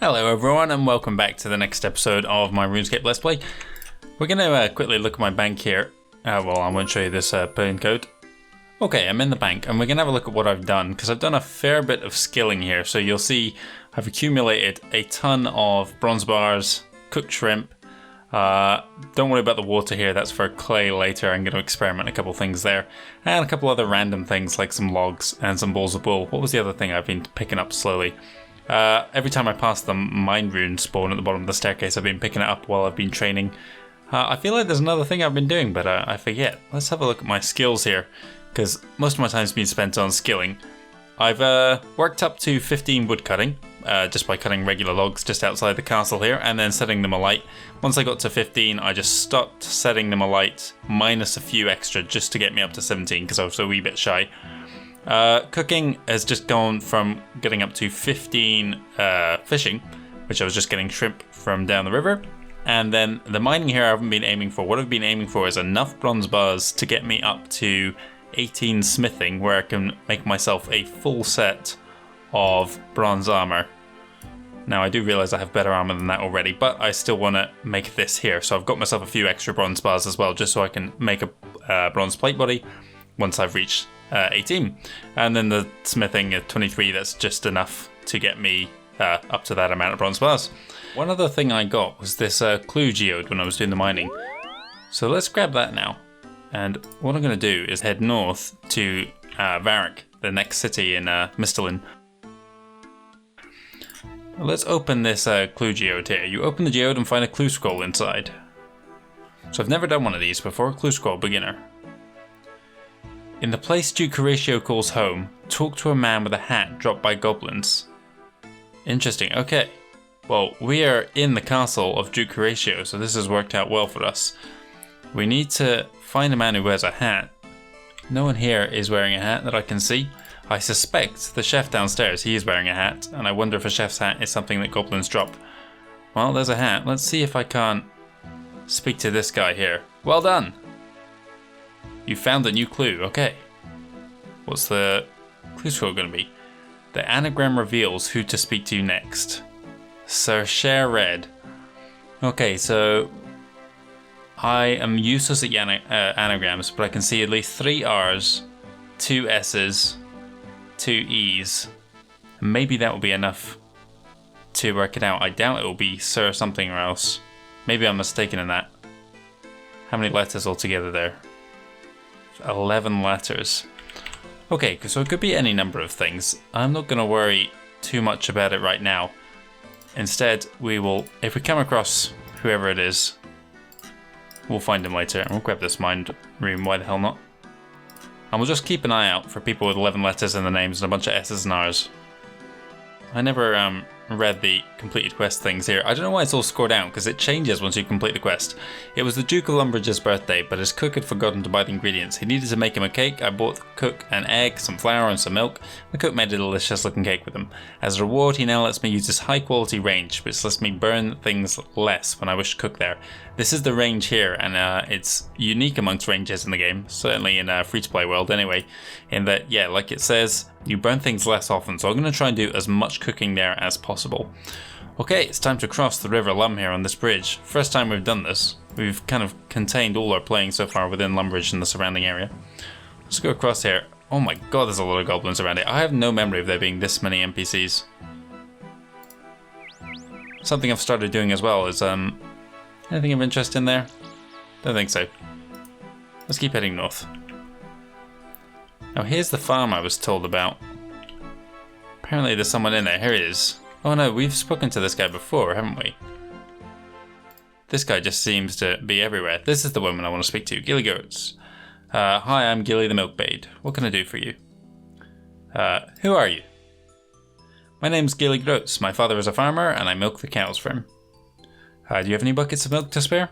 Hello everyone and welcome back to the next episode of my RuneScape Let's Play. We're going to quickly look at my bank here. Well, I won't show you this pin code. Okay, I'm in the bank and we're going to have a look at what I've done because I've done a fair bit of skilling here. So you'll see I've accumulated a ton of bronze bars, cooked shrimp. Don't worry about the water here, that's for clay later. I'm going to experiment a couple things there. And a couple other random things like some logs and some balls of wool. What was the other thing I've been picking up slowly? Every time I pass the mind rune spawn at the bottom of the staircase, I've been picking it up while I've been training. I feel like there's another thing I've been doing, but I forget. Let's have a look at my skills here, because most of my time's been spent on skilling. I've worked up to 15 wood cutting, just by cutting regular logs just outside the castle here, and then setting them alight. Once I got to 15, I just stopped setting them alight, minus a few extra, just to get me up to 17, because I was a wee bit shy. Cooking has just gone from getting up to 15 fishing, which I was just getting shrimp from down the river, and then the mining here I haven't been aiming for. What I've been aiming for is enough bronze bars to get me up to 18 smithing, where I can make myself a full set of bronze armor. Now I do realize I have better armor than that already, but I still want to make this here, so I've got myself a few extra bronze bars as well, just so I can make a bronze plate body once I've reached 18, and then the smithing at 23, that's just enough to get me up to that amount of bronze bars. One other thing I got was this clue geode when I was doing the mining, so let's grab that now, and what I'm going to do is head north to Varrock, the next city in Misthalin. Let's open this clue geode here. You open the geode and find a clue scroll inside. So I've never done one of these before. Clue scroll beginner. In the place Duke Horatio calls home, talk to a man with a hat dropped by goblins. Interesting, okay. Well, we are in the castle of Duke Horatio, so this has worked out well for us. We need to find a man who wears a hat. No one here is wearing a hat that I can see. I suspect the chef downstairs, he is wearing a hat, and I wonder if a chef's hat is something that goblins drop. Well, there's a hat. Let's see if I can't speak to this guy here. Well done! You found a new clue, okay. What's the clue scroll going to be? The anagram reveals who to speak to next. Sir Share Red. Okay, so I am useless at anagrams, but I can see at least 3 R's, 2 S's, 2 E's. Maybe that will be enough to work it out. I doubt it will be Sir something or else. Maybe I'm mistaken in that. How many letters altogether there? 11 letters. Okay, so it could be any number of things. I'm not going to worry too much about it right now. Instead, we will, if we come across whoever it is, we'll find him later. And we'll grab this mind room, why the hell not? And we'll just keep an eye out for people with 11 letters in the names and a bunch of S's and R's. I never read the completed quest things here. I don't know why it's all scored out, because it changes once you complete the quest. It was the Duke of Lumbridge's birthday, but his cook had forgotten to buy the ingredients. He needed to make him a cake. I bought the cook an egg, some flour and some milk. The cook made a delicious looking cake with him. As a reward, he now lets me use his high quality range, which lets me burn things less when I wish to cook there. This is the range here, and it's unique amongst ranges in the game, certainly in a free-to-play world anyway, in that, yeah, like it says, you burn things less often, so I'm going to try and do as much cooking there as possible. Okay, it's time to cross the River Lum here on this bridge. First time we've done this. We've kind of contained all our playing so far within Lumbridge and the surrounding area. Let's go across here. Oh my god, there's a lot of goblins around here. I have no memory of there being this many NPCs. Something I've started doing as well is, anything of interest in there? Don't think so. Let's keep heading north. Now here's the farm I was told about. Apparently there's someone in there. Here he is. Oh no, we've spoken to this guy before, haven't we? This guy just seems to be everywhere. This is the woman I want to speak to, Gilly Goats. Hi, I'm Gilly the Milkmaid. What can I do for you? Who are you? My name's Gilly Goats. My father is a farmer and I milk the cows for him. Do you have any buckets of milk to spare?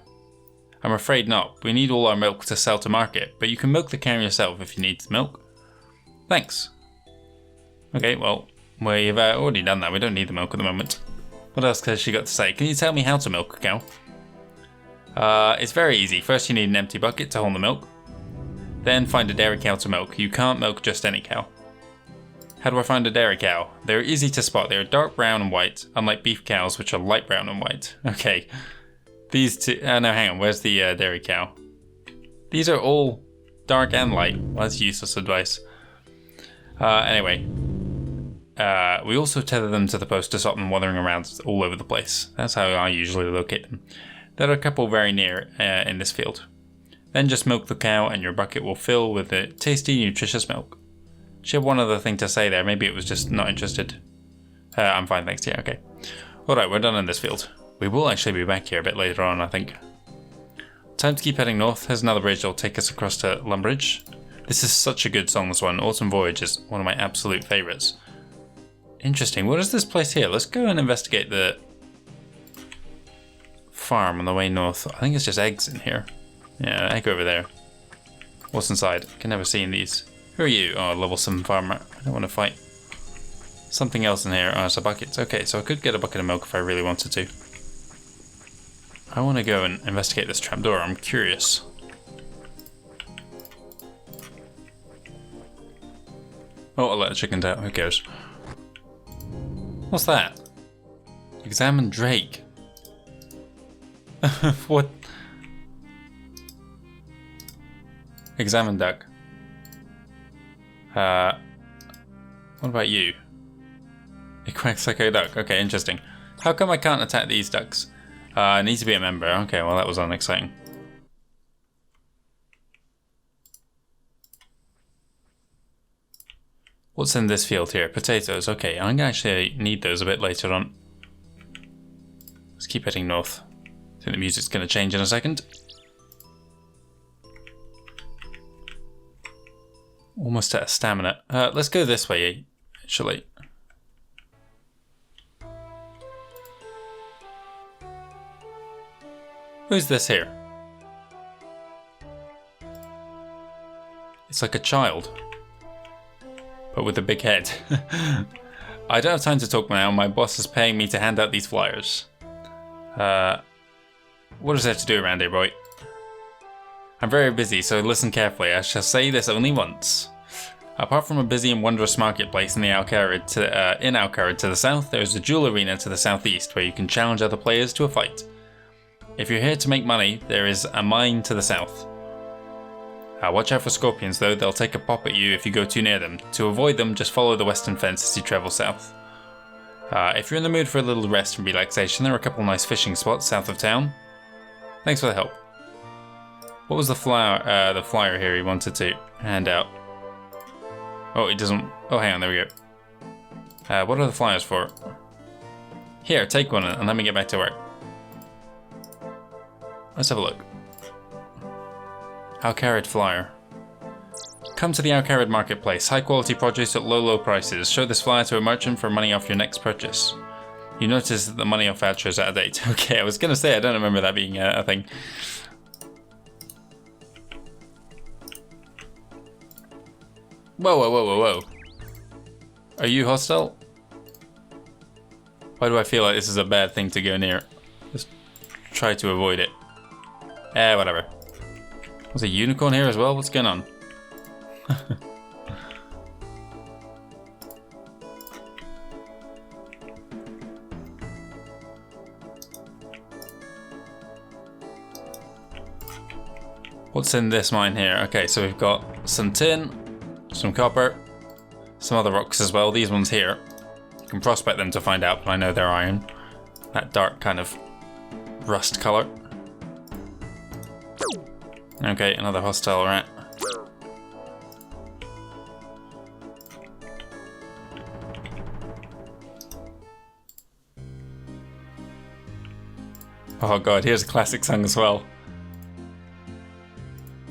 I'm afraid not. We need all our milk to sell to market, but you can milk the cow yourself if you need the milk. Thanks. Okay, well, we've already done that. We don't need the milk at the moment. What else has she got to say? Can you tell me how to milk a cow? It's very easy. First you need an empty bucket to hold the milk. Then find a dairy cow to milk. You can't milk just any cow. How do I find a dairy cow? They're easy to spot. They're dark brown and white, unlike beef cows, which are light brown and white. Okay. These two... no, hang on. Where's the dairy cow? These are all dark and light. Well, that's useless advice. Anyway. We also tether them to the post to stop them wandering around all over the place. That's how I usually locate them. There are a couple very near in this field. Then just milk the cow and your bucket will fill with the tasty, nutritious milk. She had one other thing to say there. Maybe it was just not interested. I'm fine, thanks. Yeah, okay. Alright, we're done in this field. We will actually be back here a bit later on, I think. Time to keep heading north. There's another bridge that will take us across to Lumbridge. This is such a good song, this one. Autumn Voyage is one of my absolute favourites. Interesting. What is this place here? Let's go and investigate the farm on the way north. I think it's just eggs in here. Yeah, egg over there. What's inside? I can never see in these. Who are you? Oh, level 7 farmer. I don't want to fight. Something else in here. Oh, it's a bucket. Okay, so I could get a bucket of milk if I really wanted to. I want to go and investigate this trapdoor. I'm curious. Oh, I'll let the chickens out. Who cares? What's that? Examine Drake. What? Examine duck. What about you? It quacks like a duck. Okay, interesting. How come I can't attack these ducks? I need to be a member. Okay, well that was unexciting. What's in this field here? Potatoes. Okay, I'm gonna actually need those a bit later on. Let's keep heading north. I think the music's gonna change in a second. Almost out of stamina. Let's go this way, actually. Who's this here? It's like a child, but with a big head. I don't have time to talk now. My boss is paying me to hand out these flyers. What is there to do around here, boy? I'm very busy, so listen carefully. I shall say this only once. Apart from a busy and wondrous marketplace in Alcarid to the south, there is a jewel arena to the southeast where you can challenge other players to a fight. If you're here to make money, there is a mine to the south. Watch out for scorpions though, they'll take a pop at you if you go too near them. To avoid them, just follow the western fence as you travel south. If you're in the mood for a little rest and relaxation, there are a couple nice fishing spots south of town. Thanks for the help. What was the flyer here he wanted to hand out? Oh, it doesn't... Oh, hang on, there we go. What are the flyers for? Here, take one and let me get back to work. Let's have a look. Alcarid flyer. Come to the Alcarid marketplace. High quality produce at low prices. Show this flyer to a merchant for money off your next purchase. You notice that the money off voucher is out of date. Okay, I was gonna say I don't remember that being a thing. Whoa. Are you hostile? Why do I feel like this is a bad thing to go near? Just try to avoid it. Whatever. There's a unicorn here as well? What's going on? What's in this mine here? Okay, so we've got some tin, some copper, some other rocks as well. These ones here, you can prospect them to find out, but I know they're iron. That dark kind of rust color. Okay, another hostile rat. Oh god, here's a classic song as well.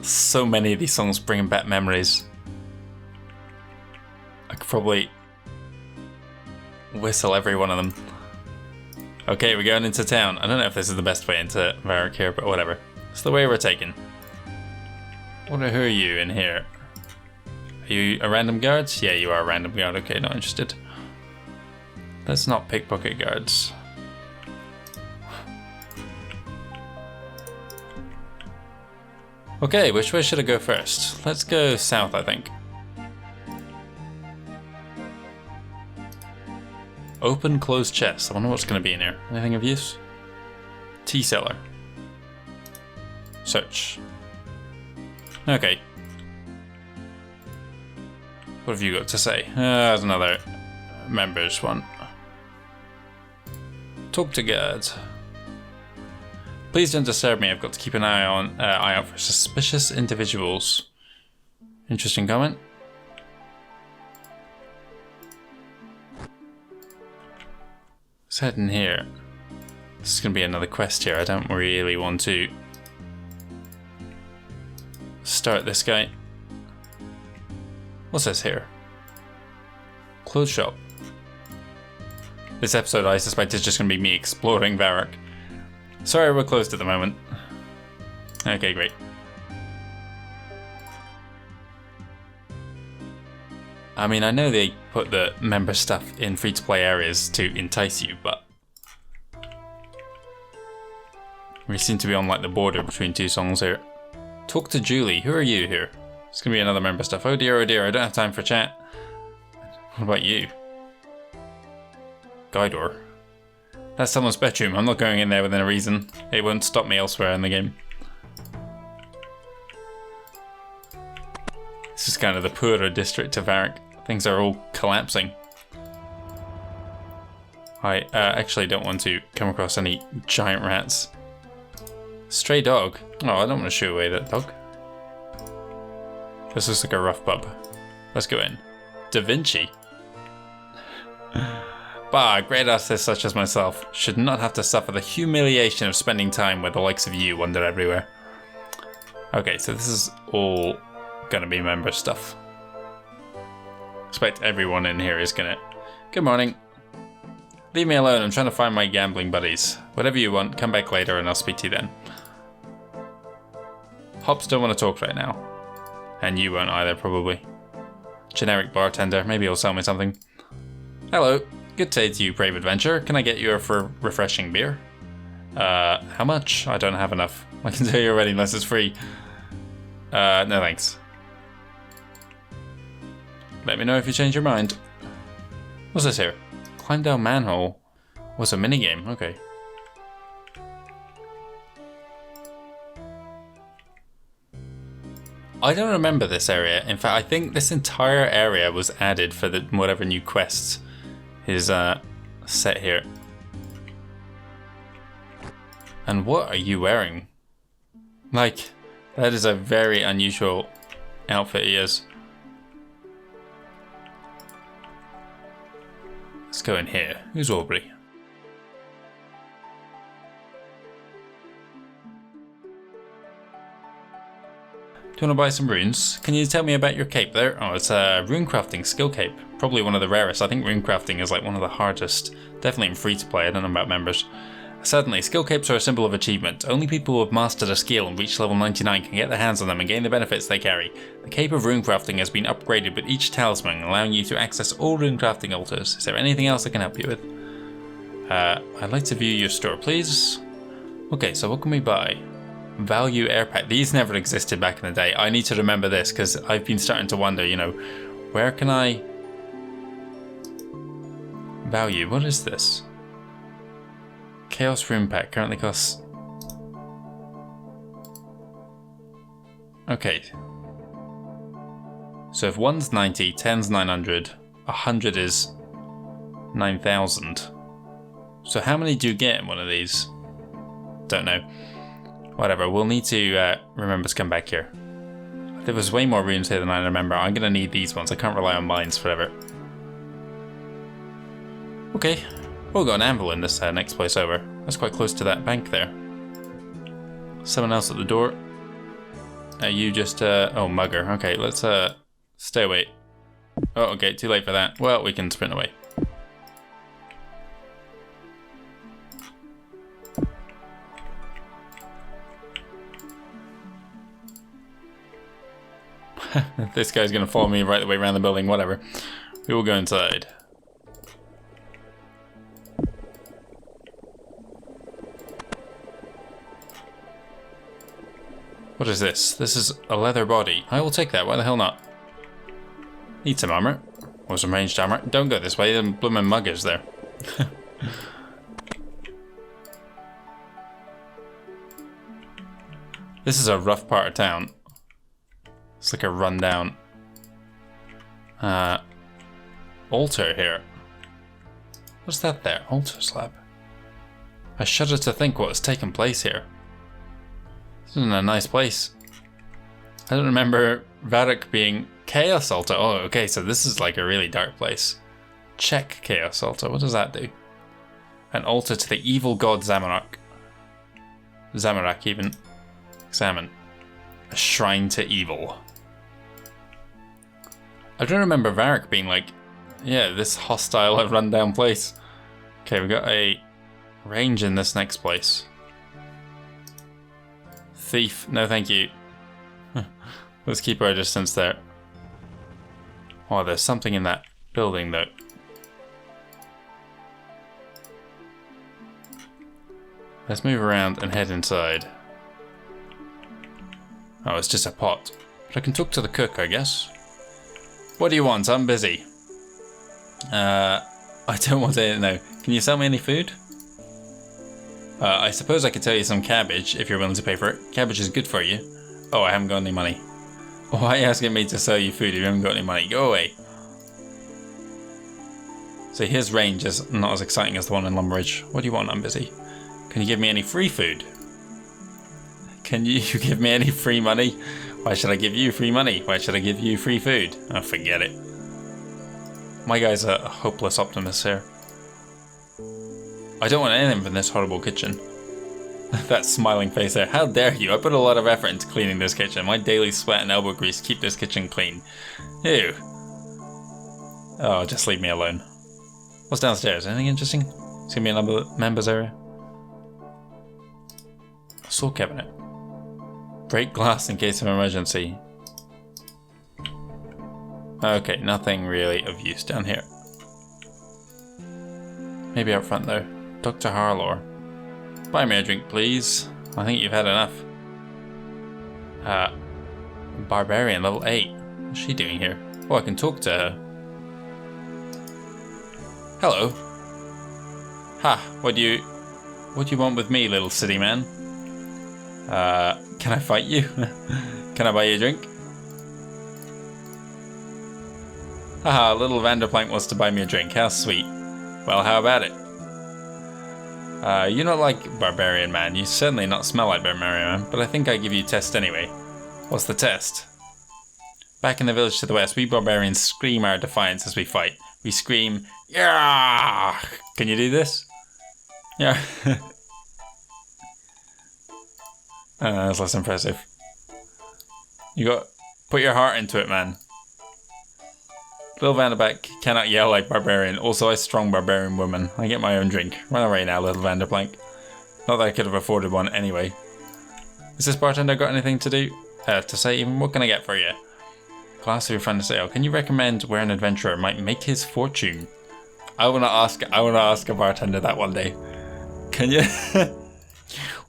So many of these songs bring back memories. I could probably whistle every one of them. Okay, we're going into town. I don't know if this is the best way into Varrock here, but whatever. It's the way we're taking. Who are you in here? Are you a random guard? Yeah, you are a random guard. Okay, not interested. Let's not pickpocket guards. Okay, which way should I go first? Let's go south, I think. Open closed chest. I wonder what's going to be in here. Anything of use? Tea cellar. Search. Okay. What have you got to say? There's another members one. Talk to guards. Please don't disturb me. I've got to keep an eye out for suspicious individuals. Interesting comment. Let's head in here. This is going to be another quest here. I don't really want to start this guy. What's this here? Clothes shop. This episode, I suspect, is just going to be me exploring Varrock. Sorry, we're closed at the moment. Okay, great. I mean, I know they put the member stuff in free-to-play areas to entice you, but we seem to be on like the border between two songs here. Talk to Julie. Who are you here? It's gonna be another member stuff. Oh dear, I don't have time for chat. What about you? Guy door. That's someone's bedroom. I'm not going in there within a reason. It won't stop me elsewhere in the game. This is kind of the poorer district of Varrock. Things are all collapsing. I actually don't want to come across any giant rats. Stray dog. Oh, I don't want to shoo away that dog. This looks like a rough pub. Let's go in. Da Vinci. Bah, great artists such as myself should not have to suffer the humiliation of spending time where the likes of you wander everywhere. Okay, so this is all gonna be member stuff. Expect everyone in here is gonna... Good morning. Leave me alone, I'm trying to find my gambling buddies. Whatever you want, come back later and I'll speak to you then. Hops don't want to talk right now. And you won't either, probably. Generic bartender, maybe he'll sell me something. Hello, good day to you, brave adventurer. Can I get you a refreshing beer? How much? I don't have enough. I can tell you already unless it's free. No thanks. Let me know if you change your mind. What's this here? Climb down manhole. What's a minigame? Okay. I don't remember this area. In fact, I think this entire area was added for the whatever new quests is set here. And what are you wearing? Like, that is a very unusual outfit he has. Let's go in here. Who's Aubrey? Do you want to buy some runes? Can you tell me about your cape there? Oh, it's a rune crafting skill cape. Probably one of the rarest. I think rune crafting is like one of the hardest. Definitely in free to play. I don't know about members. Certainly, skill capes are a symbol of achievement. Only people who have mastered a skill and reached level 99 can get their hands on them and gain the benefits they carry. The Cape of Runecrafting has been upgraded with each talisman, allowing you to access all runecrafting altars. Is there anything else I can help you with? I'd like to view your store, please. Okay, so what can we buy? Value air pack. These never existed back in the day. I need to remember this because I've been starting to wonder, you know, where can I... Value, what is this? Chaos Rune Pack currently costs... Okay. So if 1's 90, 10's 900, 100 is 9,000. So how many do you get in one of these? Don't know. Whatever, we'll need to remember to come back here. There was way more runes here than I remember. I'm going to need these ones. I can't rely on mines forever. Okay. We'll got an anvil in this next place over. That's quite close to that bank there. Someone else at the door. You just, oh, mugger. Okay, let's, stay away. Oh, okay, too late for that. Well, we can sprint away. This guy's gonna follow me right the way around the building, whatever. We will go inside. What is this? This is a leather body. I will take that, why the hell not? Need some armor. Or some ranged armor. Don't go this way, them bloomin' muggers there. This is a rough part of town. It's like a rundown altar here. What's that there? Altar slab. I shudder to think what has taken place here. This isn't a nice place. I don't remember Varrock being Chaos Altar. Oh, okay, so this is like a really dark place. Check Chaos Altar. What does that do? An altar to the evil god Zamorak. Zamorak even. Examine. A shrine to evil. I don't remember Varrock being like, yeah, this hostile rundown place. Okay, we got a range in this next place. Thief, no thank you. Let's keep our distance there. Oh, there's something in that building though. Let's move around and head inside. Oh, it's just a pot. But I can talk to the cook, I guess. What do you want? I'm busy. I don't want to know. Can you sell me any food? I suppose I could tell you some cabbage if you're willing to pay for it. Cabbage is good for you. Oh, I haven't got any money. Why are you asking me to sell you food if you haven't got any money? Go away. So his range is not as exciting as the one in Lumbridge. What do you want? I'm busy. Can you give me any free food? Can you give me any free money? Why should I give you free money? Why should I give you free food? Oh, forget it. My guy's a hopeless optimist here. I don't want anything from this horrible kitchen. That smiling face there. How dare you? I put a lot of effort into cleaning this kitchen. My daily sweat and elbow grease keep this kitchen clean. Ew. Oh, just leave me alone. What's downstairs? Anything interesting? It's gonna be another members area. A saw cabinet. Break glass in case of emergency. Okay, nothing really of use down here. Maybe up front though. Dr. Harlor. Buy me a drink, please. I think you've had enough. Barbarian, level 8. What's she doing here? Oh, I can talk to her. Hello. Ha, what do you want with me, little city man? Can I fight you? Can I buy you a drink? Haha, little Vanderplank wants to buy me a drink. How sweet. Well, how about it? You're not like Barbarian Man. You certainly not smell like Barbarian Man, but I think I give you a test anyway. What's the test? Back in the village to the west, we barbarians scream our defiance as we fight. We scream, yeah! Can you do this? Yeah. That's less impressive. Put your heart into it, man. Little Vanderback cannot yell like Barbarian. Also, a strong Barbarian woman. I get my own drink. Run away now, little Vanderplank. Not that I could have afforded one anyway. Has this bartender got anything to do? To say even? What can I get for you? Glass of your friend to sale. Can you recommend where an adventurer might make his fortune? I wanna ask a bartender that one day. Can you?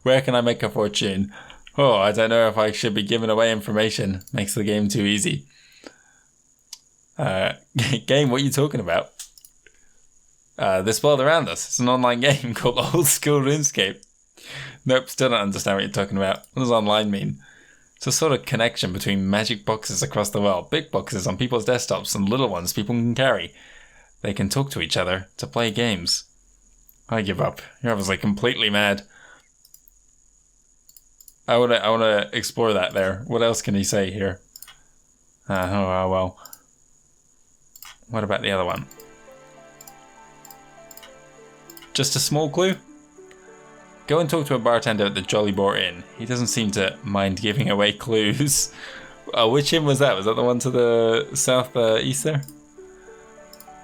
Where can I make a fortune? Oh, I don't know if I should be giving away information. Makes the game too easy. Game, what are you talking about? This world around us. It's an online game called Old School RuneScape. Nope, still don't understand what you're talking about. What does online mean? It's a sort of connection between magic boxes across the world. Big boxes on people's desktops and little ones people can carry. They can talk to each other to play games. I give up. You're obviously completely mad. I wanna explore that there. What else can he say here? Oh well. What about the other one? Just a small clue? Go and talk to a bartender at the Jolly Boar Inn. He doesn't seem to mind giving away clues. Which inn was that? Was that the one to the south east there?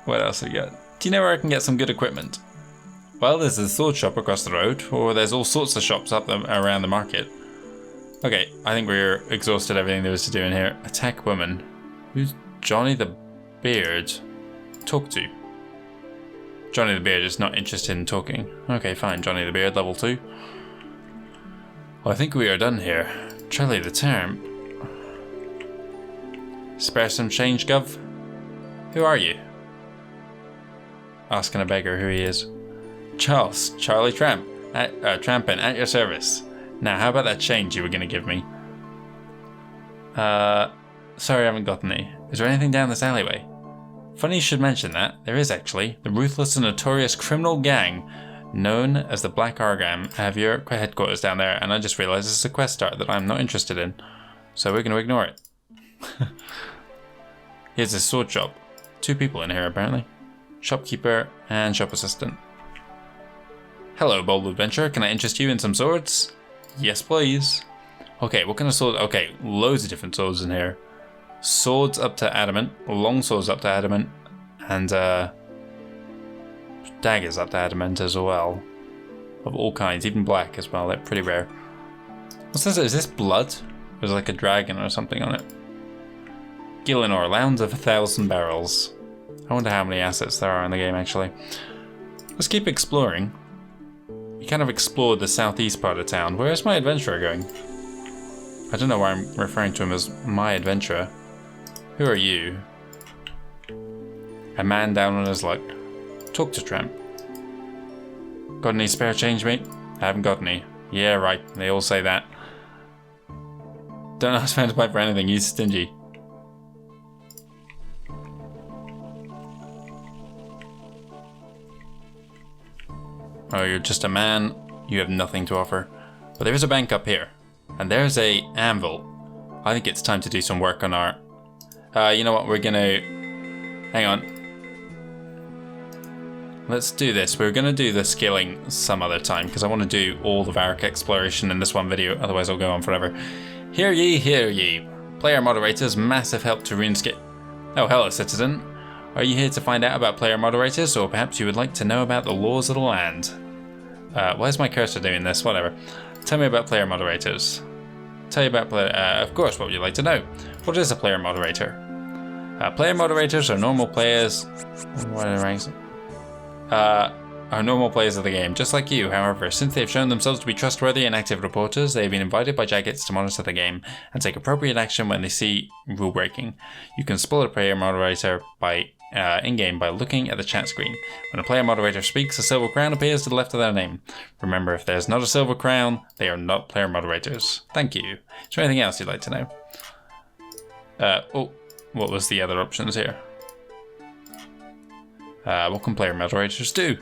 What else have we got? Do you know where I can get some good equipment? Well, there's a sword shop across the road, or there's all sorts of shops around the market. Okay, I think we're exhausted everything there is to do in here. Attack woman. Who's Johnny the Beard? Talk to. Johnny the Beard is not interested in talking. Okay, fine. Johnny the Beard, level 2. Well, I think we are done here. Charlie the Term. Spare some change, Gov. Who are you? asking a beggar who he is. Charles, Charlie Tramp, Trampin, at your service. Now, how about that change you were going to give me? Sorry I haven't gotten any. Is there anything down this alleyway? Funny you should mention that. There is actually. The ruthless and notorious criminal gang known as the Black Argam have your headquarters down there, and I just realised this is a quest start that I'm not interested in. So we're going to ignore it. Here's a sword shop. 2 people in here apparently. Shopkeeper and shop assistant. Hello, bold adventurer. Can I interest you in some swords? Yes, please. Okay, what kind of sword? Okay, loads of different swords in here. Swords up to adamant, long swords up to adamant, and daggers up to adamant as well. Of all kinds, even black as well. They're pretty rare. What's this? Is this blood? There's like a dragon or something on it. Gillinor, Lounge of 1,000 Barrels. I wonder how many assets there are in the game actually. Let's keep exploring. You kind of explored the southeast part of town. Where's my adventurer going? I don't know why I'm referring to him as my adventurer. Who are you? A man down on his luck. Talk to Tramp. Got any spare change, mate? I haven't got any. Yeah, right. They all say that. Don't ask man to buy for anything. He's stingy. Oh, you're just a man. You have nothing to offer. But there is a bank up here. And there's a anvil. I think it's time to do some work on our... you know what, we're gonna... Hang on. Let's do this. We're gonna do the skilling some other time, because I want to do all the Varrock exploration in this one video, otherwise I'll go on forever. Hear ye, hear ye. Player moderators, massive help to RuneScape. Oh, hello, citizen. Are you here to find out about player moderators, or perhaps you would like to know about the laws of the land? Why is my cursor doing this? Whatever. Tell me about player moderators. Tell you about player... of course, what would you like to know? What is a player moderator? Player moderators are normal players... What are the ranks? Are normal players of the game, just like you. However, since they've shown themselves to be trustworthy and active reporters, they have been invited by Jaggeds to monitor the game and take appropriate action when they see rule breaking. You can spot a player moderator by in-game by looking at the chat screen. When a player moderator speaks, a silver crown appears to the left of their name. Remember, if there's not a silver crown, they are not player moderators. Thank you. Is there anything else you'd like to know? Oh, what was the other options here? What can player moderators do?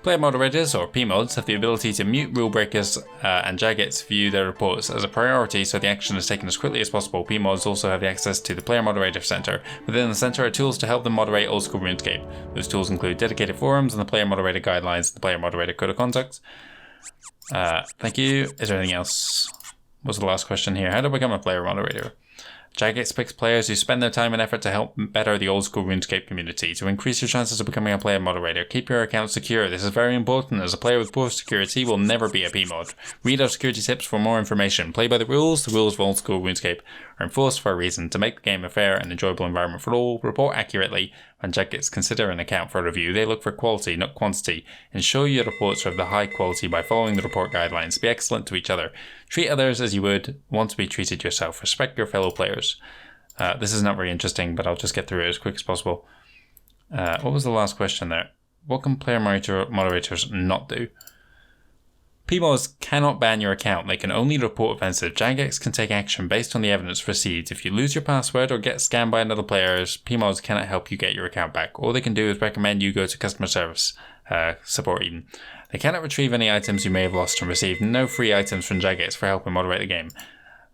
Player moderators, or PMods, have the ability to mute rule breakers and Jaggeds view their reports as a priority so the action is taken as quickly as possible. PMods also have access to the Player Moderator Center. Within the center are tools to help them moderate old school RuneScape. Those tools include dedicated forums and the Player Moderator Guidelines and the Player Moderator Code of Conduct. Thank you. Is there anything else? What's the last question here? How to become a player moderator? Jaggeds picks players who spend their time and effort to help better the old school RuneScape community. To increase your chances of becoming a player moderator, keep your account secure. This is very important, as a player with poor security will never be a PMod. Read our security tips for more information. Play by the rules of old school RuneScape are enforced for a reason, to make the game a fair and enjoyable environment for all. Report accurately. When Jaggeds consider an account for review, they look for quality, not quantity. Ensure your reports are of the high quality by following the report guidelines. Be excellent to each other. Treat others as you would want to be treated yourself. Respect your fellow players. This is not very interesting, but I'll just get through it as quick as possible. What was the last question there? What can player moderators not do? PMods cannot ban your account. They can only report offensive. Jagex can take action based on the evidence received. If you lose your password or get scammed by another player, PMods cannot help you get your account back. All they can do is recommend you go to customer service support even. They cannot retrieve any items you may have lost and receive no free items from Jagex for helping moderate the game.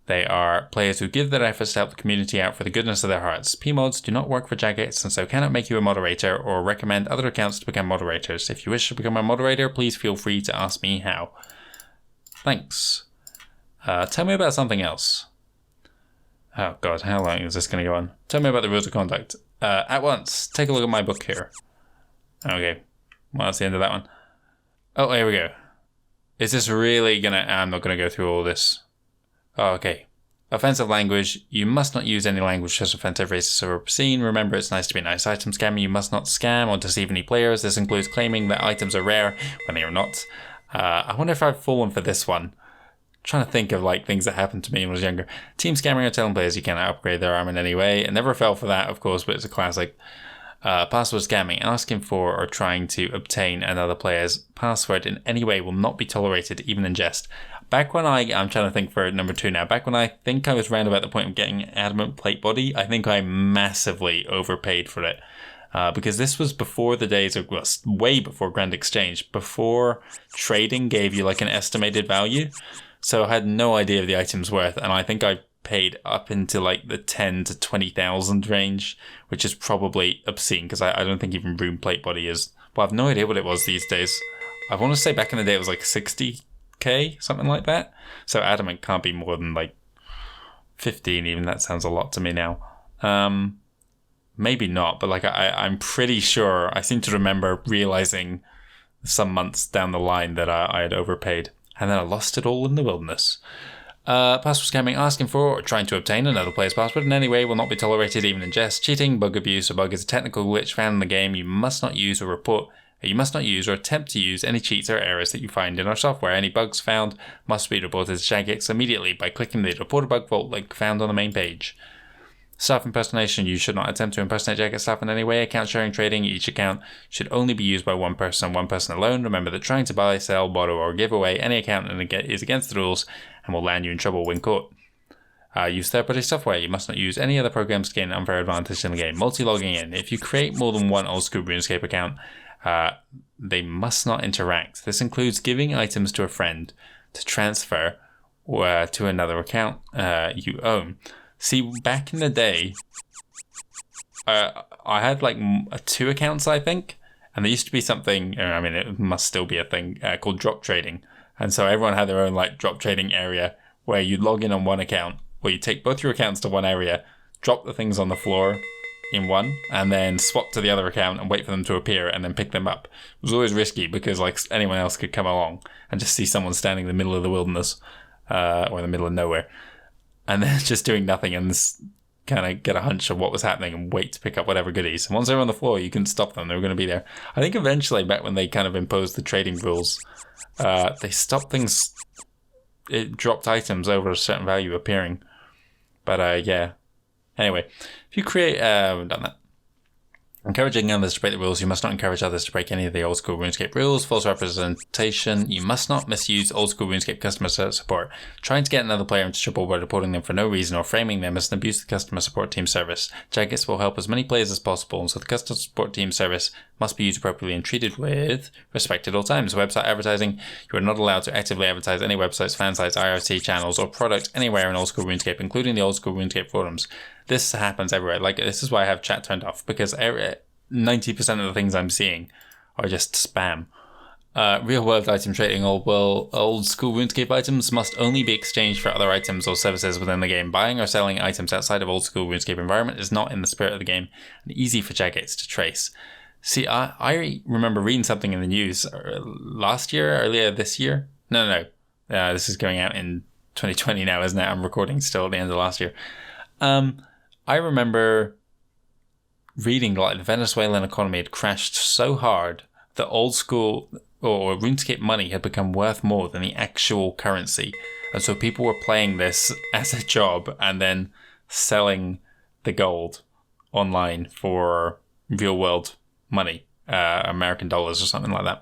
They are players who give their efforts to help the community out for the goodness of their hearts. PMods do not work for Jagex and so cannot make you a moderator or recommend other accounts to become moderators. If you wish to become a moderator, please feel free to ask me how. Thanks. Tell me about something else. Oh god, how long is this going to go on? Tell me about the rules of conduct. At once. Take a look at my book here. Okay. Well, that's the end of that one. Oh, here we go. Is this really gonna... I'm not gonna go through all this. Oh, okay. Offensive language. You must not use any language that's offensive, racist, or obscene. Remember, it's nice to be nice. Item scamming. You must not scam or deceive any players. This includes claiming that items are rare when they are not. I wonder if I've fallen for this one. I'm trying to think of like things that happened to me when I was younger. Team scamming or telling players you cannot upgrade their arm in any way. I never fell for that, of course, but it's a classic. Password scamming, asking for or trying to obtain another player's password in any way will not be tolerated, even in jest. Back when I'm trying to think for number 2 now, back when I think I was round about the point of getting adamant plate body, I think I massively overpaid for it. Because this was before the days of, well, way before Grand Exchange, before trading gave you like an estimated value. So I had no idea of the item's worth, and I think I paid up into like the 10 to 20,000 range, which is probably obscene because I don't think even rune plate body is. Well, I've no idea what it was these days. I want to say back in the day it was like 60k, something like that. So adamant can't be more than like 15 even. That sounds a lot to me now. Maybe not, but like I'm pretty sure, I seem to remember realizing some months down the line that I had overpaid, and then I lost it all in the wilderness. Password scamming, asking for or trying to obtain another player's password in any way will not be tolerated, even in jest. Cheating, bug abuse. A bug is a technical glitch found in the game. You must not use or attempt to use any cheats or errors that you find in our software. Any bugs found must be reported to Jagex immediately by clicking the Report a Bug Vault link found on the main page. Staff impersonation. You should not attempt to impersonate Jagex staff in any way. Account sharing, trading. Each account should only be used by one person and one person alone. Remember that trying to buy, sell, borrow, or give away any account is against the rules and will land you in trouble when caught. Use third-party software. You must not use any other programs to gain unfair advantage in the game. Multi-logging in. If you create more than one old school RuneScape account, they must not interact. This includes giving items to a friend to transfer or to another account you own. See, back in the day, I had like 2 accounts, I think, and there used to be something, I mean, it must still be a thing, called drop trading. And so everyone had their own like drop trading area where you'd log in on one account, where you take both your accounts to one area, drop the things on the floor in one, and then swap to the other account and wait for them to appear and then pick them up. It was always risky because like anyone else could come along and just see someone standing in the middle of the wilderness, or in the middle of nowhere, and then just doing nothing and kind of get a hunch of what was happening and wait to pick up whatever goodies. And once they were on the floor, you couldn't stop them. They were going to be there. I think eventually, back when they kind of imposed the trading rules, they stopped things. It dropped items over a certain value appearing. But yeah. Anyway, if you create... we've done that. Encouraging others to break the rules. You must not encourage others to break any of the old school RuneScape rules. False representation. You must not misuse old school RuneScape customer support. Trying to get another player into trouble by reporting them for no reason or framing them as an abuse of the customer support team service. Jagex will help as many players as possible, and so the customer support team service must be used appropriately and treated with respect at all times. Website advertising. You are not allowed to actively advertise any websites, fan sites, IRC channels, or products anywhere in old school RuneScape, including the old school RuneScape forums. This happens everywhere. Like, this is why I have chat turned off, because 90% of the things I'm seeing are just spam. Real world item trading. Old school RuneScape items must only be exchanged for other items or services within the game. Buying or selling items outside of old school RuneScape environment is not in the spirit of the game and easy for Jagex to trace. See, I remember reading something in the news earlier this year. No. This is going out in 2020 now, isn't it? I'm recording still at the end of last year. I remember reading like the Venezuelan economy had crashed so hard that old school or RuneScape money had become worth more than the actual currency. And so people were playing this as a job and then selling the gold online for real world money, American dollars or something like that.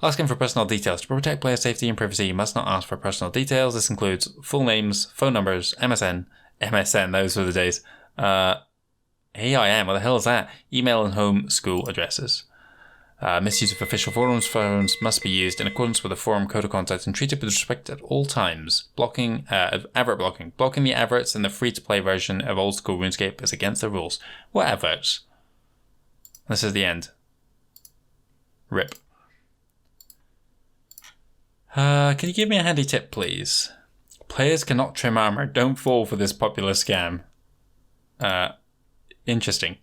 Asking for personal details. To protect player safety and privacy, you must not ask for personal details. This includes full names, phone numbers, MSN, those were the days. AIM, what the hell is that? Email and home school addresses. Misuse of official forums must be used in accordance with the forum code of conduct and treated with respect at all times. Advert blocking. Blocking the adverts in the free-to-play version of old school RuneScape is against the rules. What adverts? This is the end. RIP. Can you give me a handy tip, please? Players cannot trim armor. Don't fall for this popular scam. Interesting.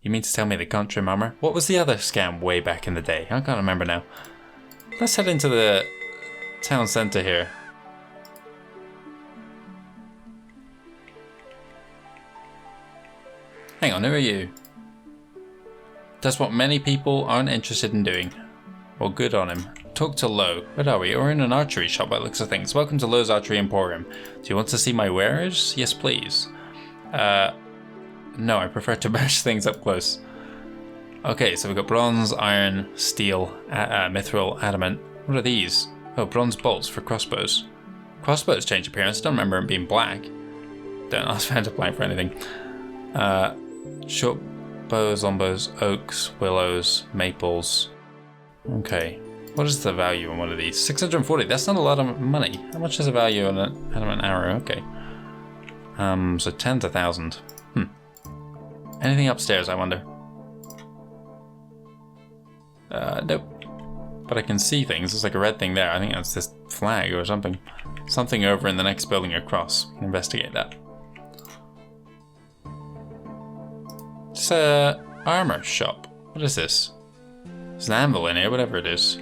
You mean to tell me they can't trim armor? What was the other scam way back in the day? I can't remember now. Let's head into the town centre here. Hang on, who are you? Does what many people aren't interested in doing. Well, good on him. Talk to Lo. Where are we? We're in an archery shop by the looks of things. Welcome to Lo's Archery Emporium. Do you want to see my wares? Yes, please. No, I prefer to bash things up close. Okay, so we've got bronze, iron, steel, mithril, adamant. What are these? Oh, bronze bolts for crossbows. Crossbows change appearance. I don't remember them being black. Don't ask Phantom to black for anything. Short bows, longbows, oaks, willows, maples. Okay. What is the value on one of these? 640. That's not a lot of money. How much is the value on an adamant arrow? Okay. So 10 to 1,000. Anything upstairs, I wonder? Nope. But I can see things. There's like a red thing there. I think that's this flag or something. Something over in the next building across. Investigate that. It's a armor shop. What is this? There's an anvil in here, whatever it is.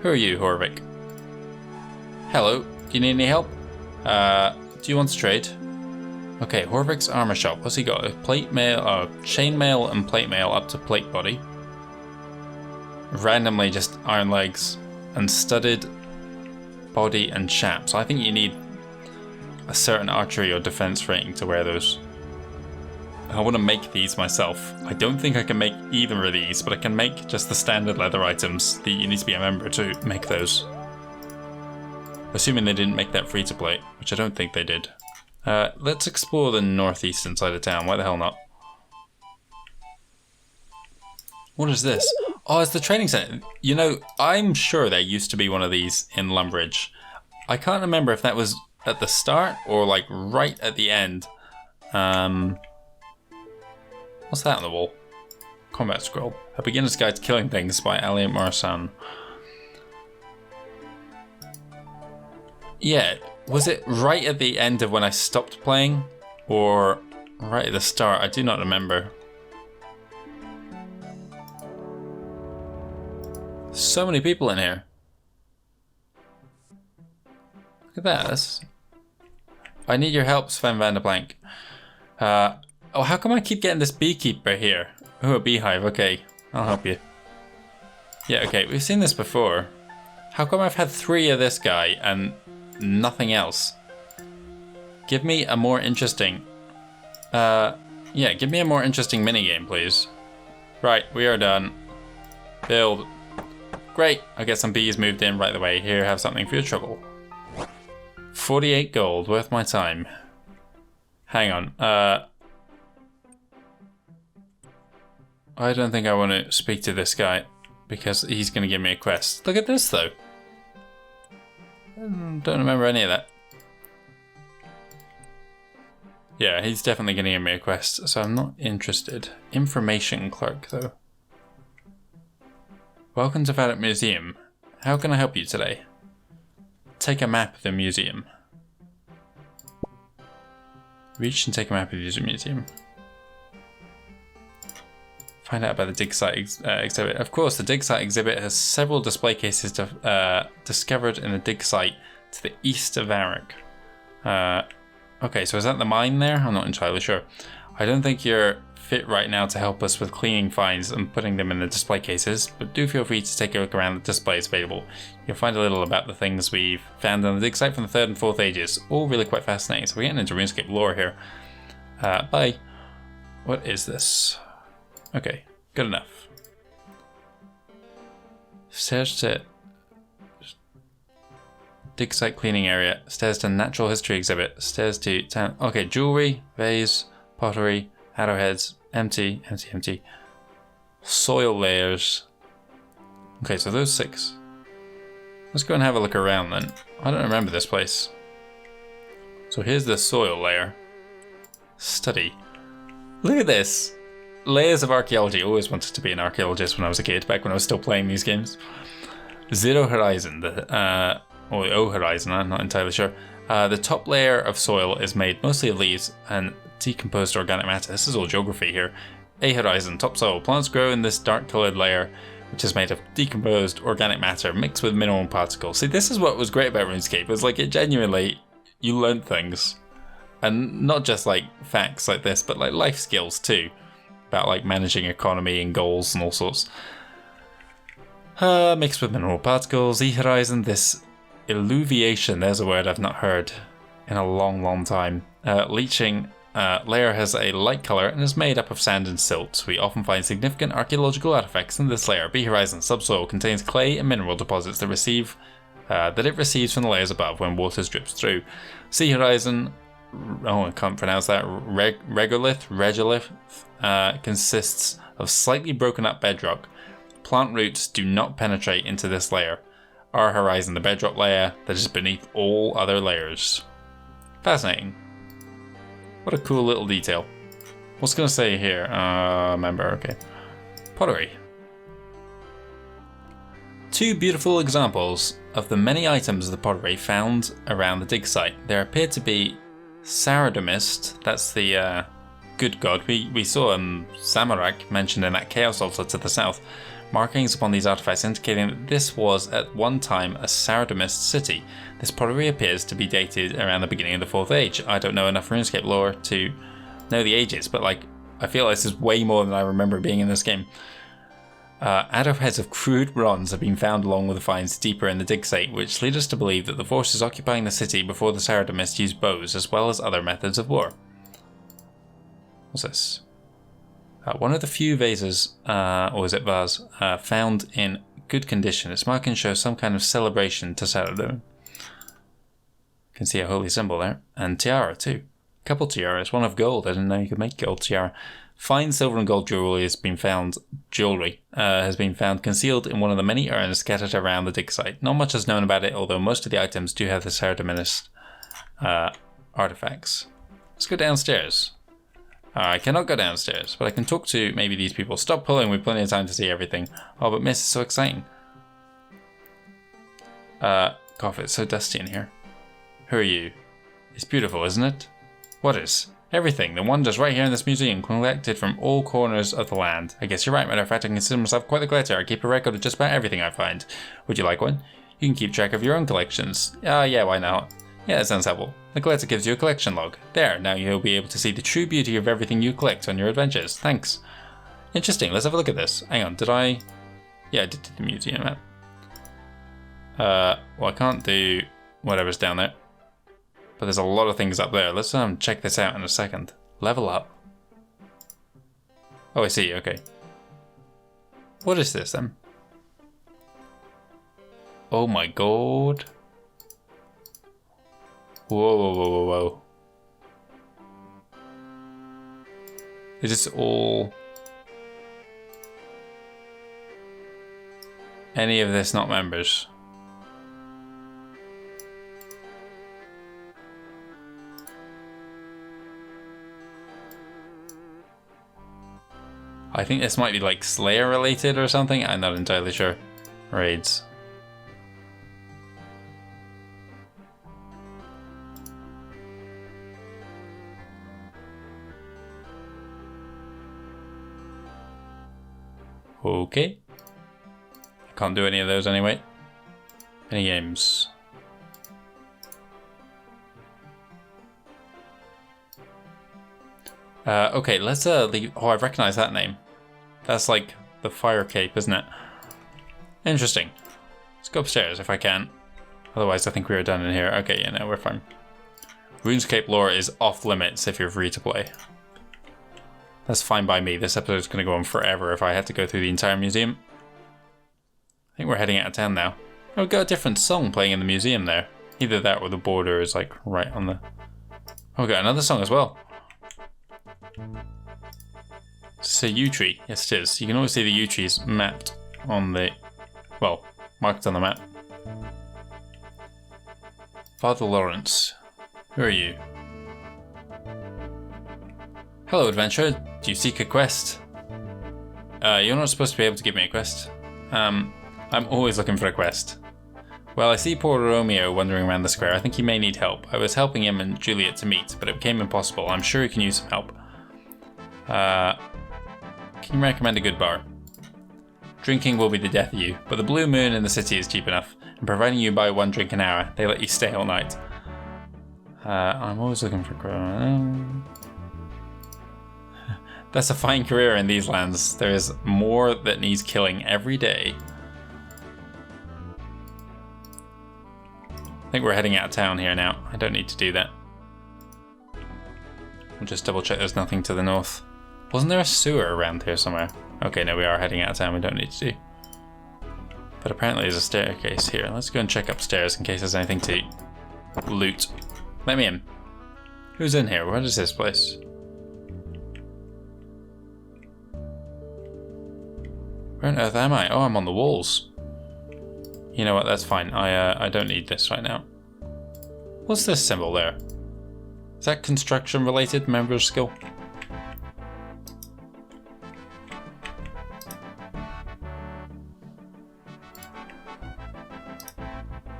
Who are you, Horvik? Hello. Do you need any help? Do you want to trade? Okay, Horvik's armor shop. What's he got? A plate mail, chainmail and plate mail up to plate body. Randomly just iron legs and studded body and chap. So I think you need a certain archery or defense rating to wear those. I want to make these myself. I don't think I can make either of these, but I can make just the standard leather items that you need to be a member to make those. Assuming they didn't make that free to play, which I don't think they did. Let's explore the northeastern side of town. Why the hell not? What is this? Oh, it's the training center. You know, I'm sure there used to be one of these in Lumbridge. I can't remember if that was at the start or like right at the end. What's that on the wall? Combat scroll. A Beginner's Guide to Killing Things by Ali Marsan. Yeah, was it right at the end of when I stopped playing? Or right at the start? I do not remember. So many people in here. Look at that. I need your help, Sven van der Plank. Oh, how come I keep getting this beekeeper here? Oh, a beehive. Okay, I'll help you. Yeah, okay, we've seen this before. How come I've had 3 of this guy and nothing else? Give me a more interesting... yeah, give me a more interesting minigame, please. Right, we are done. Build. Great, I get some bees moved in right away. Here, have something for your trouble. 48 gold, worth my time. Hang on, I don't think I want to speak to this guy because he's going to give me a quest. Look at this though. Don't remember any of that. Yeah, he's definitely going to give me a quest, so I'm not interested. Information clerk though. Welcome to Varrock Museum. How can I help you today? Take a map of the museum. Reach and take a map of the museum. Find out about the dig site exhibit. Of course, the dig site exhibit has several display cases discovered in the dig site to the east of Varrock. Okay, so is that the mine there? I'm not entirely sure. I don't think you're fit right now to help us with cleaning finds and putting them in the display cases, but do feel free to take a look around the displays available. You'll find a little about the things we've found on the dig site from the 3rd and 4th ages. All really quite fascinating. So we're getting into RuneScape lore here. Bye. What is this? Okay, good enough. Stairs to dig site cleaning area. Stairs to natural history exhibit. Stairs to town. Okay, jewelry, vase, pottery, arrowheads, empty, empty, empty. Soil layers. Okay, so those 6. Let's go and have a look around then. I don't remember this place. So here's the soil layer. Study. Look at this. Layers of archaeology. Always wanted to be an archaeologist when I was a kid, back when I was still playing these games. Zero Horizon, or O Horizon, I'm not entirely sure. The top layer of soil is made mostly of leaves and decomposed organic matter. This is all geography here. A Horizon, topsoil. Plants grow in this dark coloured layer, which is made of decomposed organic matter mixed with mineral particles. See, this is what was great about RuneScape. It was like, it genuinely, you learned things. And not just like facts like this, but like life skills too. About like managing economy and goals and all sorts. Mixed with mineral particles. E Horizon, this illuviation, there's a word I've not heard in a long, long time. leaching layer has a light color and is made up of sand and silt. We often find significant archaeological artifacts in this layer. B horizon subsoil contains clay and mineral deposits that it receives from the layers above when water drips through. C horizon, I can't pronounce that, regolith, consists of slightly broken up bedrock. Plant roots do not penetrate into this layer. R horizon, the bedrock layer that is beneath all other layers. Fascinating. What a cool little detail. What's it going to say here? Member, okay. Pottery. 2 beautiful examples of the many items of the pottery found around the dig site. There appear to be Saradomist, that's the good god. We saw Zamorak mentioned in that chaos altar to the south. Markings upon these artifacts indicating that this was at one time a Saradomist city. This pottery appears to be dated around the beginning of the 4th Age. I don't know enough RuneScape lore to know the ages, but like I feel like this is way more than I remember being in this game. Arrowheads of crude bronze have been found along with the finds deeper in the dig site, which lead us to believe that the forces occupying the city before the Saradomists used bows as well as other methods of war. What's this? One of the few vases, or is it vase, found in good condition. Its markings show some kind of celebration to Saradom. You can see a holy symbol there. And tiara too. Couple tiaras, one of gold. I didn't know you could make gold tiara. Fine silver and gold jewelry has been found concealed in one of the many urns scattered around the dig site. Not much is known about it, although most of the items do have the Saradominist artifacts. Let's go downstairs. I cannot go downstairs, but I can talk to maybe these people. Stop pulling, we've plenty of time to see everything. Oh, but Miss, it's so exciting. Cough, it's so dusty in here. Who are you? It's beautiful, isn't it? What is? Everything. The wonders right here in this museum, collected from all corners of the land. I guess you're right, matter of fact, I consider myself quite the collector. I keep a record of just about everything I find. Would you like one? You can keep track of your own collections. Yeah, why not? Yeah, that sounds helpful. The collector gives you a collection log. There, now you'll be able to see the true beauty of everything you collect on your adventures. Thanks. Interesting, let's have a look at this. Hang on, did I... Yeah, I did the museum map. Well, I can't do whatever's down there. But there's a lot of things up there. Let's check this out in a second. Level up. Oh, I see, okay. What is this then? Oh my god. Whoa. Is this all... Any of this not members? I think this might be like Slayer related or something. I'm not entirely sure. Raids. Okay. I can't do any of those anyway. Any games? Okay, let's leave. Oh, I recognize that name. That's like the fire cape, isn't it? Interesting. Let's go upstairs if I can. Otherwise, I think we are done in here. Okay, yeah, no, we're fine. RuneScape lore is off limits if you're free to play. That's fine by me. This episode is going to go on forever if I had to go through the entire museum. I think we're heading out of town now. Oh, we've got a different song playing in the museum there. Either that or the border is like right on the... Oh, we got another song as well. It's a yew tree. Yes, it is. You can always see the yew trees mapped on the... Well, marked on the map. Father Lawrence. Who are you? Hello, adventurer. Do you seek a quest? You're not supposed to be able to give me a quest. I'm always looking for a quest. Well, I see poor Romeo wandering around the square. I think he may need help. I was helping him and Juliet to meet, but it became impossible. I'm sure he can use some help. Can you recommend a good bar? Drinking will be the death of you, but the Blue Moon in the city is cheap enough, and providing you buy 1 drink an hour, they let you stay all night. I'm always looking for... That's a fine career in these lands. There is more that needs killing every day. I think we're heading out of town here now. I don't need to do that. We'll just double check there's nothing to the north. Wasn't there a sewer around here somewhere? Okay, no, we are heading out of town, we don't need to do. But apparently there's a staircase here. Let's go and check upstairs in case there's anything to loot. Let me in. Who's in here? What is this place? Where on earth am I? Oh, I'm on the walls. You know what, that's fine. I don't need this right now. What's this symbol there? Is that construction related? Member skill?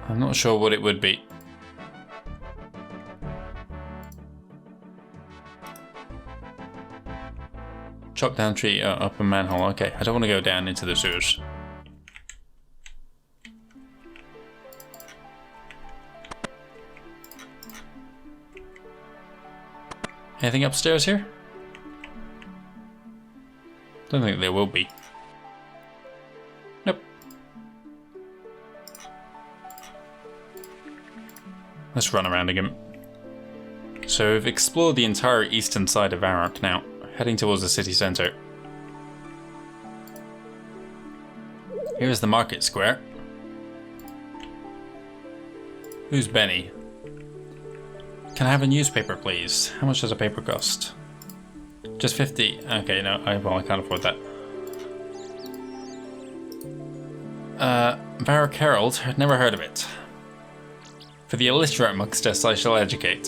I'm not sure what it would be. Chop down tree, up a manhole. Okay, I don't want to go down into the sewers. Anything upstairs here? Don't think there will be. Nope. Let's run around again. So we've explored the entire eastern side of Varrock now, heading towards the city centre. Here's the market square. Who's Benny? Can I have a newspaper, please? How much does a paper cost? Just 50. Okay, no, I can't afford that. Varrock Herald. Never heard of it. For the illiterate amongst us, I shall educate.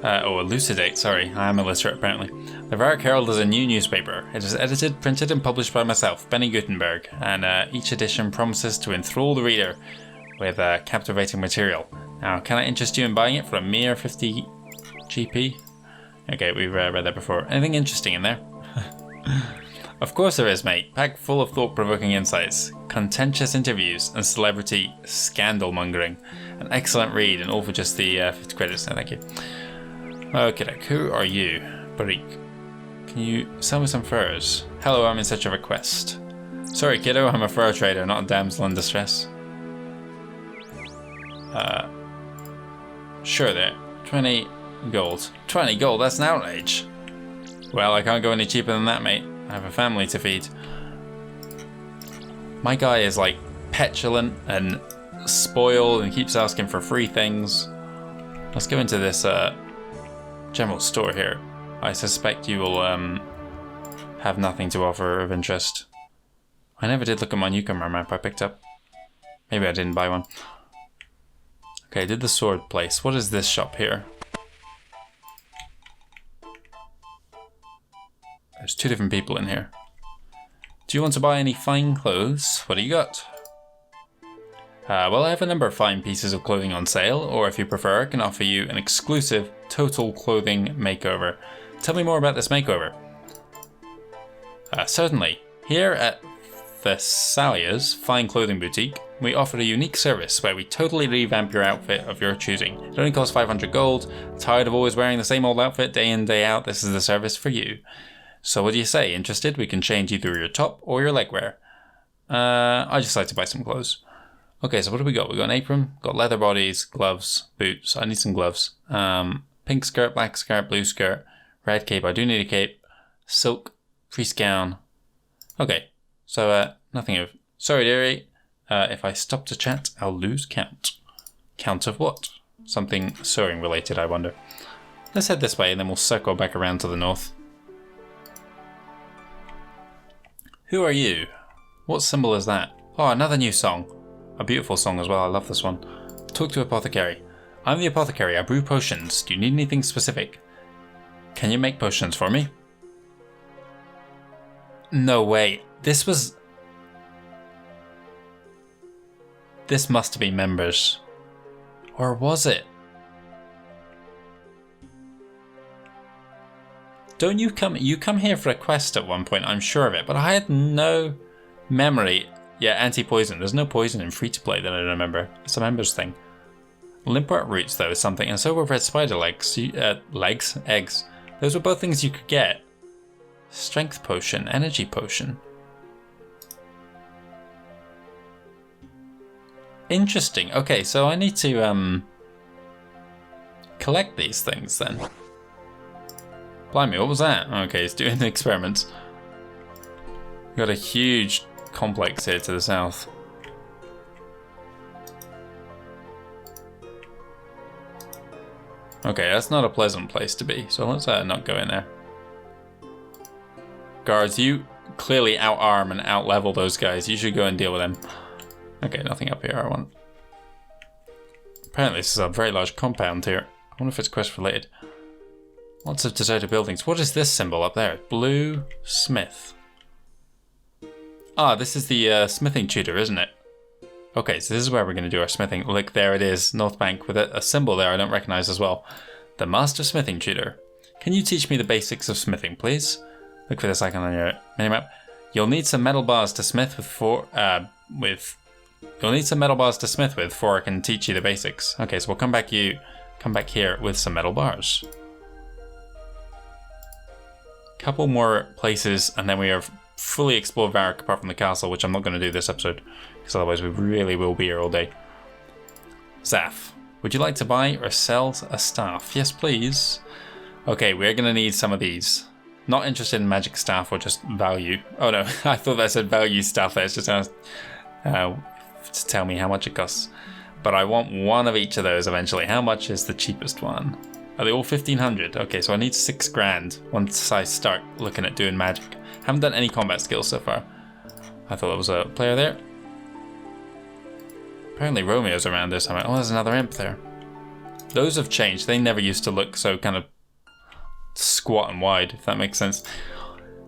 Elucidate, sorry. I am illiterate, apparently. The Varrock Herald is a new newspaper. It is edited, printed, and published by myself, Benny Gutenberg, and each edition promises to enthrall the reader with captivating material. Now, can I interest you in buying it for a mere 50 GP? Okay, we've read that before. Anything interesting in there? Of course there is, mate. Packed full of thought-provoking insights, contentious interviews, and celebrity scandal-mongering. An excellent read, and all for just the 50 credits. No, thank you. Okay, who are you? Varrock. Can you sell me some furs? Hello, I'm in search of a quest. Sorry, kiddo, I'm a fur trader, not a damsel in distress. Sure there. 20 gold. 20 gold, that's an outrage. Well, I can't go any cheaper than that, mate. I have a family to feed. My guy is like petulant and spoiled and keeps asking for free things. Let's go into this general store here. I suspect you will have nothing to offer of interest. I never did look at my newcomer map I picked up. Maybe I didn't buy one. Okay, did the sword place. What is this shop here? There's two different people in here. Do you want to buy any fine clothes? What do you got? Well, I have a number of fine pieces of clothing on sale, or if you prefer, I can offer you an exclusive total clothing makeover. Tell me more about this makeover. Certainly. Here at Thessalia's Fine Clothing Boutique, we offer a unique service where we totally revamp your outfit of your choosing. It only costs 500 gold. Tired of always wearing the same old outfit day in, day out? This is the service for you. So what do you say? Interested? We can change either your top or your legwear. I just like to buy some clothes. Okay, so what do we got? We got an apron, got leather bodies, gloves, boots. I need some gloves. Pink skirt, black skirt, blue skirt, red cape. I do need a cape. Silk, priest gown. Okay, so nothing of... Sorry, dearie. If I stop to chat, I'll lose count. Count of what? Something sewing related, I wonder. Let's head this way and then we'll circle back around to the north. Who are you? What symbol is that? Oh, another new song. A beautiful song as well, I love this one. Talk to apothecary. I'm the apothecary, I brew potions. Do you need anything specific? Can you make potions for me? No way. This must be members. Or was it? Don't you come here for a quest at one point, I'm sure of it, but I had no memory. Yeah, anti-poison. There's no poison in free-to-play that I remember. It's a members thing. Limpwort roots, though, is something, and so were red spider legs. Eggs. Those were both things you could get. Strength potion, energy potion. Interesting. Okay, so I need to collect these things then. Blimey, what was that? Okay, it's doing the experiments. We've got a huge complex here to the south. Okay, that's not a pleasant place to be, so let's not go in there. Guards, you clearly outarm and outlevel those guys. You should go and deal with them. Okay, nothing up here I want. Apparently this is a very large compound here. I wonder if it's quest related. Lots of deserted buildings. What is this symbol up there? Blue Smith. Ah, this is the smithing tutor, isn't it? Okay, so this is where we're going to do our smithing. Look, there it is, North Bank, with a symbol there I don't recognize as well. The Master Smithing Tutor. Can you teach me the basics of smithing, please? Look for this icon on your minimap. You'll need some metal bars to smith with You'll need some metal bars to smith with before I can teach you the basics. Okay, so we'll come back here with some metal bars. Couple more places, and then we have fully explored Varrock apart from the castle, which I'm not going to do this episode, because otherwise we really will be here all day. Zaf, would you like to buy or sell a staff? Yes, please. Okay, we're going to need some of these. Not interested in magic staff or just value. Oh no, I thought that said value staff there. It's just to tell me how much it costs. But I want one of each of those eventually. How much is the cheapest one? Are they all 1,500? Okay, so I need 6 grand once I start looking at doing magic. Haven't done any combat skills so far. I thought there was a player there. Apparently Romeo's around this. I'm like, oh, there's another imp there. Those have changed. They never used to look so kind of squat and wide, if that makes sense.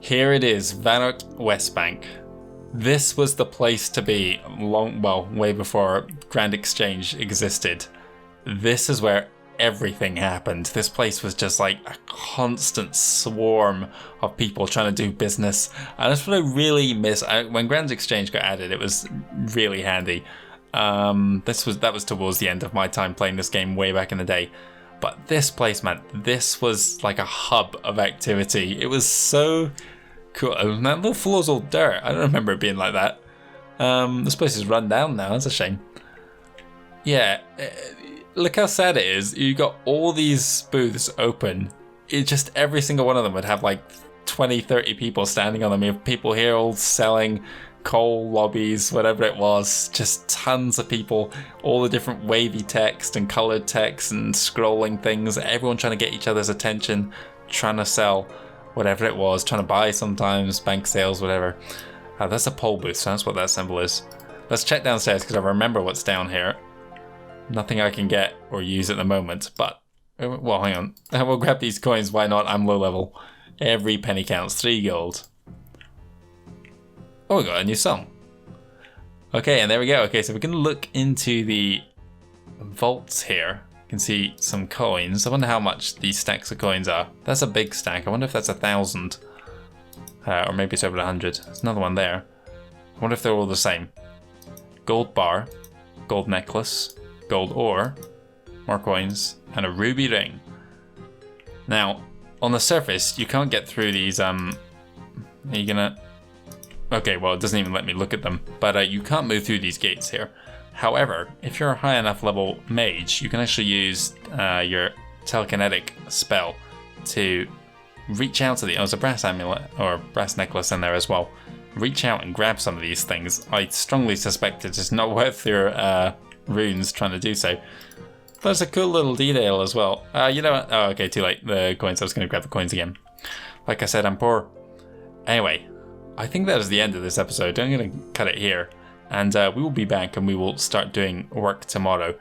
Here it is, Varrock West Bank. This was the place to be way before Grand Exchange existed. This is where everything happened. This place was just like a constant swarm of people trying to do business. And that's what I really miss. When Grand Exchange got added, it was really handy. That was towards the end of my time playing this game way back in the day. But this place, man, this was like a hub of activity. It was so cool. And that little floor's all dirt. I don't remember it being like that. This place is run down now. That's a shame. Yeah, look how sad it is. You got all these booths open. Every single one of them would have like 20, 30 people standing on them. You have people here all selling coal lobbies, whatever it was, just tons of people, all the different wavy text and colored text and scrolling things, everyone trying to get each other's attention, trying to sell whatever it was, trying to buy sometimes, bank sales, whatever. That's a poll booth, so that's what that symbol is. Let's check downstairs because I remember what's down here. Nothing I can get or use at the moment, but, well, hang on. We'll grab these coins, why not? I'm low level. Every penny counts, 3 gold. Oh, we got a new song. Okay, and there we go. Okay, so we can look into the vaults here. You can see some coins. I wonder how much these stacks of coins are. That's a big stack. I wonder if that's 1,000. Or maybe it's over 100. There's another one there. I wonder if they're all the same. Gold bar, gold necklace, gold ore, more coins, and a ruby ring. Now, on the surface, you can't get through these. Are you gonna... Okay, well, it doesn't even let me look at them, but you can't move through these gates here. However, if you're a high enough level mage, you can actually use your telekinetic spell to reach out to the... Oh, there's a brass amulet or brass necklace in there as well. Reach out and grab some of these things. I strongly suspect it is not worth your runes trying to do so. There's a cool little detail as well. You know what? Oh, okay, too late. The coins. I was going to grab the coins again. Like I said, I'm poor. Anyway, I think that is the end of this episode. I'm going to cut it here. And we will be back and we will start doing work tomorrow.